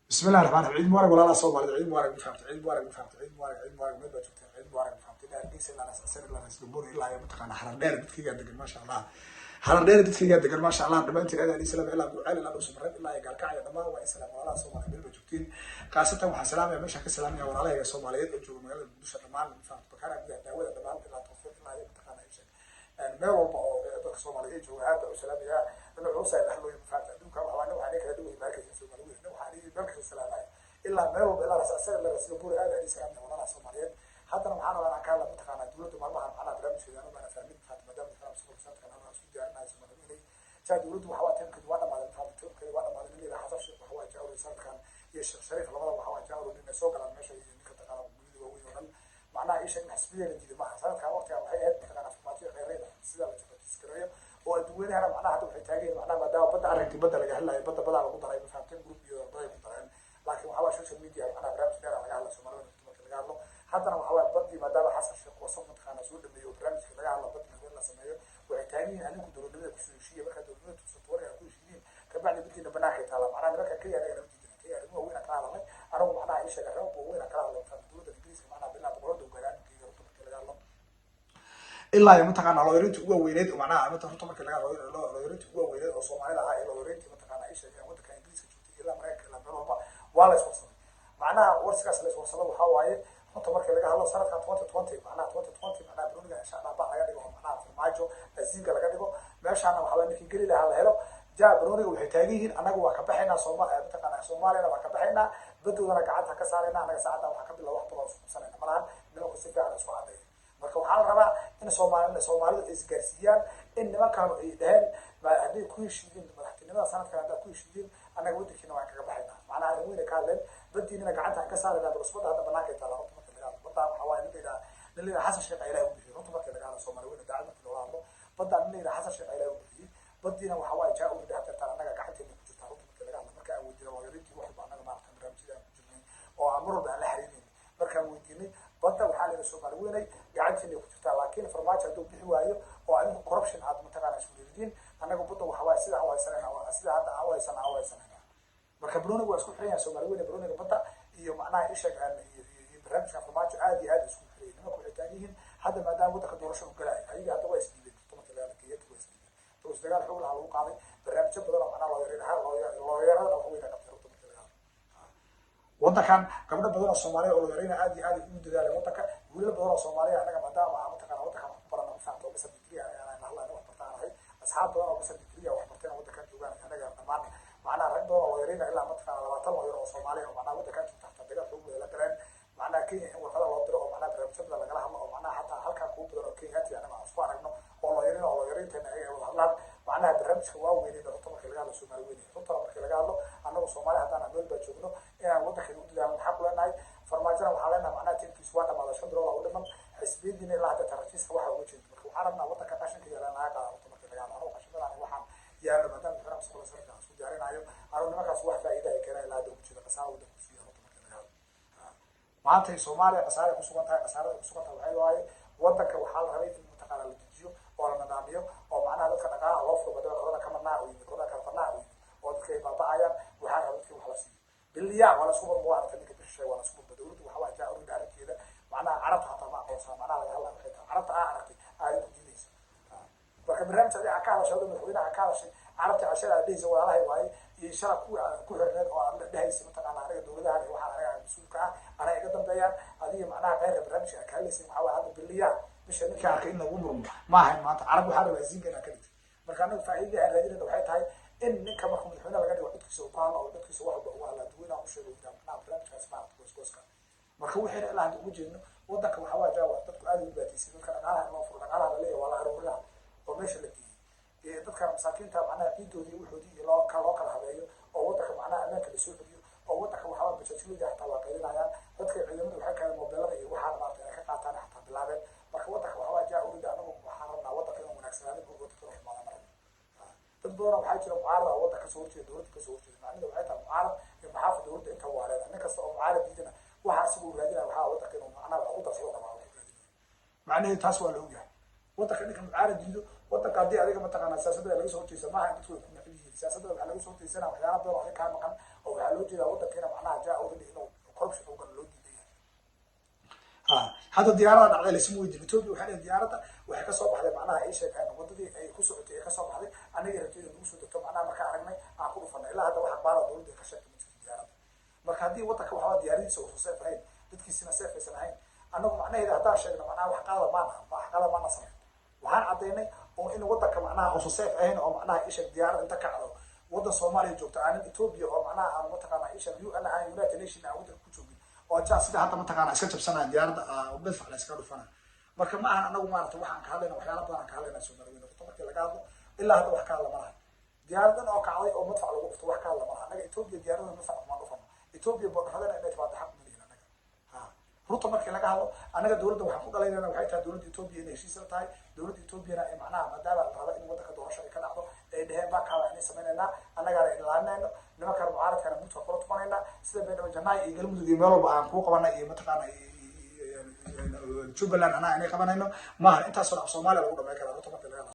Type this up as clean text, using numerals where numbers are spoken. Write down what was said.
بسم الله الرحمن الرحيم عيد مبارك ولا لا صومالي عيد مبارك بفهمت عيد مبارك بفهمت عيد مبارك عيد مبارك ما بجوتين عيد مبارك بفهمت لا ليس لا اسر لا اسلوبور الا يا متقنا حرن دير dadkiga degan ma sha Allah حرن دير dadkiga degan ma sha Allah dhamaantii aad isla ila ducayl la soo maray ila ay galkacay dhamaan waa isla wala Soomaali meel bajootiin qaasatan waxa salaamay meesha ka salaamay walaalaha Soomaaliyeed oo jooga magaalada Muqdisho dhamaan bifahmt bakara daawada dhamaan ila tawfiiq ila ay mutaqana ay sheeg meel walba oo dadka Soomaaliyeed jooga aad u salaamaya inuu usay dhaxlo bifahmt adduunka waxa waxa ka dhaw imaarka Soomaaliyeed waxa marka salaamay إلا ما هو إلا رأساً لا رسول بوري هذا ليس عندنا ولا صوماليين حتى معنا أنا كان متقنا دولة مرمها معنا برامج في أنا ما فاهمين فات مدام فاهم سكول سنة كان أنا أسود جارنا إذا ما نقولي كان دولة وحوات يمكن وانا ما نفهم تركي وانا ما نقولي راح أفشل وحوات جاور سنة كان يشرف شريف الله وحوات جاور لنا سوق على المشي كنت أنا بقولي وين معناه إيش إن حسبية اللي ما سنة كان وقتها وحيد أنا في ماتي غيرين سيدا تذكرية ودوين أنا معناها هذا حتاجين معناه ما دام بدأ عرفتي بدأ لقى هلا بدأ على مدة ما فهمتين جروب يضايق طبعا لكن وحوا social media أنا برامج كذا على على سومالي مثل قالوا حتى أنا وحوا بدي ما دام حصل شيء وصف متخانة سود بيو برامج كذا على بدي نقول سميه وعتاني أنا كنت دولة كسوشية بكرة دولة تصوري أكون شيء كبعني بدي نبناخي تعلم أنا بكرة كي أنا بدي كي أنا وين أكلم أنا ومعنا إيش أكلم وين أكلم فدولة الإنجليز معنا بلا بقول وقران كي يرتب كذا قالوا إلا يوم تكان على يريد هو وينيد ومعنا متى رتب كذا على يريد هو وينيد أو سومالي لا على يريد متكان إيش يعني متكان إنجليز كشوتي إلا مريك لا بروبا ولا يسوسن معناها ورسكاس لا يسوسن waxa waaye runta marka laga hadlo sanadka 2020 macnaha 2020 macnaha Bruno insha Allah baa laga dhigo macnaha farmaajo aziinka laga dhigo meeshana waxa weeye ninkii gali lahaa la helo jaa Bruno waxay taagiin anagu waa ka baxaynaa Soomaaliya mataqaana Soomaaliya waa ka baxaynaa badoodana gacanta ka saarayna anaga saacada waxa ka bilaa waqti waa isku sanayna malahan nimanku si fiican isku cadeeyay marka waxaa la rabaa in Soomaalidu isgaarsiiyaan in nimankan ay dhahan ma hadii ku heshiiyeen madaxtinimada sanadkan hadda ku heshiiyeen anaga wadankeena waa kaga baxaynaa macnaha arrin ka hadleen بدينا قعدت عن كسر هذا بس هذا بناك يطلع رطب مثل هذا بطلع حوالي اللي حسن شيء عيله وبيجي رطب مثل هذا صومالي وين دعم مثل هذا بدأ اللي حسن شيء عيله وبيجي بدينا وحوالي جاءوا بدأ ترى أنا قعدت إني كنت رطب مثل هذا مركا ودينا ويريتي واحد أنا ما أعرف كم كذا جميل وأمر بها لحريني مركا وديني بدأ وحالي الصومالي وين قعدت إني كنت لكن فرمات هذول بحوايه وعنده كوربشن هذا متقارن شو يريدين أنا قبضت وحوالي سيدا حوالي سنة سيدا هذا حوالي سنة marka Bruno waa isku xirayaan Soomaali weyn Bruno badda iyo macnaha isha iyo barnaamijka farmaajo aad iyo aad isku xirayaan marka waxay taagiin hadda maadaama waddanka doorasho u galay ayaga hadda waa isdiiday tobanka la kiyad waa isdiiday toos dagaal xoog laha lagu qaaday barnaamijyo badan oo macnaha loo yareeyo looyarada waxa weyn qabtay tobanka dagaal waddankan gabdho badan oo Soomaali oo loo yareeyo aad iyo aad u dadaalay waddanka wiilal badan oo Soomaali anaga maadaama aan mataqaan waddanka ku baran oo faanto bas digriya aan Allah wax bartaanahay asxaab badan oo bas digriya wax bartaan waddanka joogaan anaga dhamaan معناها رد ولا يرينا إلا مثلا على طلع يروح صوماليا ومعناها وده كان تحت الدجاج حقوق ولا كلام معناها كي هو هذا الله ترى معناها برمشة ولا جلها ومعناها حتى هل كان كوب ولا كي هاتي أنا مع أسوار إنه ولا يرينا هنا إيه والله معناها برمشة هو ويرينا رطمة كلجال الصومالي ويني رطمة كلجال أنا وصوماليا حتى أنا دول بتشوفنه يعني وده حدود ده من حق لنا فرماجنا وحالنا معناها تلك سواء ما شندروا ولا من حسبين دين الله تركيز واحد وجه وحرمنا وده كعشان كده لنا هذا رطمة كلجال أنا وعشان أنا وحنا يعني مثلا فرام سكول سرنا سودارين أيوه أنا نمكاس واحد فائدة كنا لا دوم شيء قصار وده كسيه رطمة كلجال معناته سوماليا قصار كسوقتها قصار كسوقتها وحيواي ودك وحال ربيت المتقال الجيو ولا نظاميو أو معناه ذلك نقاء وفر بدل كذا كمان ناوي كذا كذا ناوي ودك يبقى عيان وحال ربيت وحلاسي بالليا ولا سوبر موارد اللي كبر شيء ولا سوبر بدورد وحوال جاء أريد على كذا معناه عرضها طبعا قصة معناه لك الله بخير عرضها عرضي هاي تجلس وكبرنامج هذا عكاله شغله من خوينا عكاله شيء عرضي عشان هذه زوالها وهاي يشارك كل هذا أو ده يسمى طبعا على دولة هذه وحال على سوقها أنا قدام بيان هذه معناها غير برنامج عكاله اسمه حوال هذا بالليا مش هنك كأنه عمره ما هي ما تعرف حاله وزين كنا كده مركانه فائدة الرجل ده حيث هاي إن كم خم الحين لقى واحد كيسو قال أو واحد كيسو واحد وعلى دوينا وش اللي قدام نعم برنامج اسمه كوس كان مركو حين إلا عنده وجه إنه وضعك وحوال جوا تذكر هذه الباتي سيدنا كان على المفروض على ليه ولا هرولا ومش اللي دي تذكر مساكين تبع معناها إيدو دي وحدي لا كلاقة هذايو أو وضعك معناها أماكن السوق دي أو وضعك وحوال بتشتري ده حتى واقعين عيان تذكر علمنا وحكى الموبايل وحنا ما تنا كقطعنا حتى بالعبد مركو وضعك وحوال جاء ورد أنا وحرمنا وضعك يوم ونكسر هذا وضعك تروح معنا مرة تدور waxay jira mucaarada wadda ka soo horjeeda dowladda ka soo horjeeda macnaheedu waxay tahay mucaarad iyo maxaafad dowladda inta waa leedahay nin kasta oo mucaarad diidana waxa si uu raadinaya waxa wadda inuu macnaha u darsado dhamaan macnaheedu taas waa la ogyahay wadda ninka mucaarad diido wadda qaadi adiga ma taqaana siyaasadda laga soo horjeeda maaha inta way ku nacib yihiin siyaasadda waxa laga soo horjeedana waxyaabo badan oo ka maqan oo waxa loo jeedaa wadda keena macnaha hadda diyaarada dhacday laisma weydiin Ethiopia waxay leedahay diyaaradda waxay ka soo baxday macnaha ay sheegeen wadadii ay ku socotay ka soo baxday aniga rajada ugu soo degto macnaha marka aragnay aan ku dhufanay ilaa hadda waxa baara dowladda ka sheegtay diyaaradda marka hadii wadanka waxa diyaaradiisa uu soo safayn dadkiisina saafaysan ahayn anagu macnaheedu haddaan sheegno macnaha wax qaada maana sameyn waxaan cadeynay oo in wadanka macnaha uu soo saaf ahayn oo macnaha isha diyaarad inta ka cado wadan Soomaaliya joogta aan Ethiopia oo macnaha aan mataqaana isha UN aan United Nations aan wadan ku joogin oo jaa sida hadda mataqaana iska jabsanaa diyaaradda oo bad facla iska dhufana marka ma ahan anagu maarta waxaan ka hadlayna waxyaalo badan ka hadlayna Soomaaliya horta markii laga hadlo ilaa hadda wax ka hadla malaha diyaaradan oo kacday oo madfac lagu dhufto wax ka hadla malaha anaga Ethiopia diyaarada madfac ma dhufano Ethiopia boo dhahadana inay tabaad xaq ma leeyahay anaga runta markii laga hadlo anaga dawladda waxaan ku dhaleynaa waxay tahay dawladda Ethiopia inay heshiis la tahay dawladda Ethiopia ay macnaha maadaama la rabo in wadanka doorasho ay ka dhacdo ay dhaheen baa kala inay sameynayna anaga ay ilaalinayno nimanka mucaaradka mid ka qoro tumanayna sida beedama janay iyo galmudug iyo meel walba aan ku qabanay iyo mataqaana Jubaland ana inay qabanayno ma intaas oo Soomaaliya lagu dhameey kara runta markii laga